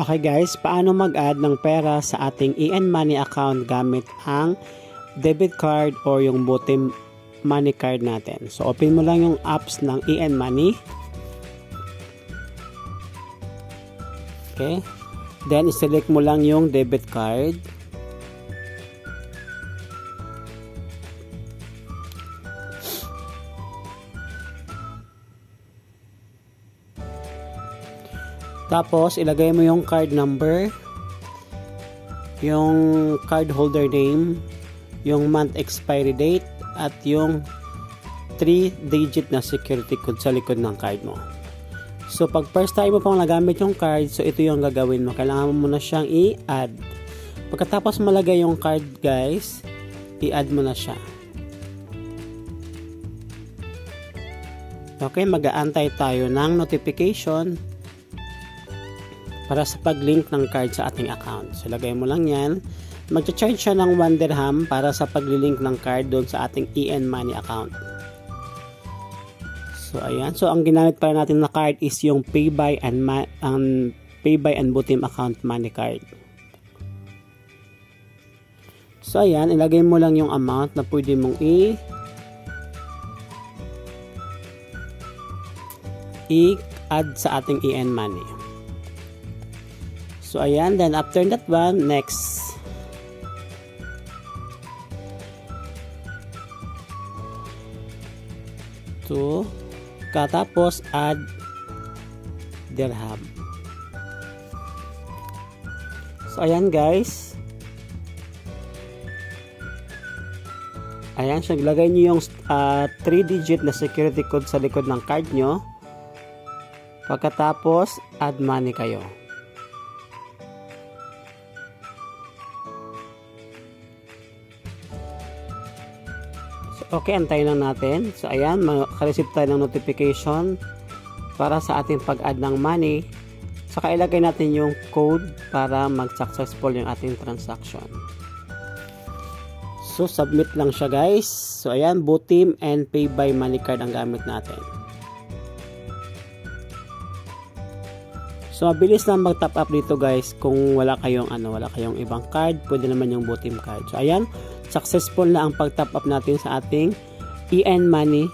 Okay guys, paano mag-add ng pera sa ating EN-Money account gamit ang debit card or yung Butim Money card natin. So open mo lang yung apps ng EN-Money. Okay. Then select mo lang yung debit card. Tapos, ilagay mo yung card number, yung card holder name, yung month expiry date, at yung 3-digit na security code sa likod ng card mo. So, pag first time mo pang nagamit yung card, so ito yung gagawin mo. Kailangan mo na siyang i-add. Pagkatapos malagay yung card, guys, i-add mo na siya. Okay, mag-aantay tayo ng notification para sa pag-link ng card sa ating account. So, lagay mo lang yan. Mag-charge siya ng 1 dirham para sa pag-link ng card doon sa ating EN-Money account. So, ayan. So, ang ginamit pa natin na card is yung Pay by and Butim account money card. So, ayan. Ilagay mo lang yung amount na pwede mong i-add sa ating EN-Money. So, ayan. Then, after that one, next. So, katapos, add dirham. So, ayan guys. Ayan, so, lagay nyo yung 3-digit na security code sa likod ng card nyo. Pagkatapos, add money kayo. Okay, antayin lang natin. So, ayan, makareceive tayo ng notification para sa ating pag-add ng money. Saka ilagay natin yung code para mag-successful yung ating transaction. So, submit lang siya guys. So, ayan, Butim and Pay by Money card ang gamit natin. So, mabilis na mag-top up dito guys. Kung wala kayong ibang card, pwede naman yung Butim card. So, ayan, successful na ang pag-top up natin sa ating EN-Money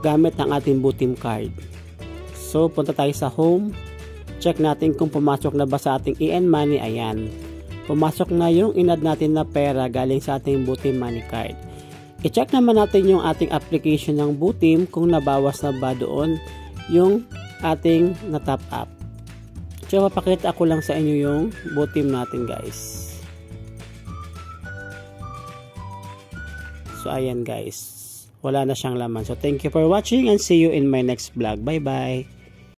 gamit ang ating Butim card. So, punta tayo sa home. Check natin kung pumasok na ba sa ating EN-Money. Ayan. Pumasok na yung in-add natin na pera galing sa ating Butim Money card. I-check naman natin yung ating application ng Butim kung nabawas na ba doon yung ating na-top up. So, papakita ko lang sa inyo yung Butim natin guys. So, ayan guys. Wala na siyang laman. So, thank you for watching and see you in my next vlog. Bye-bye.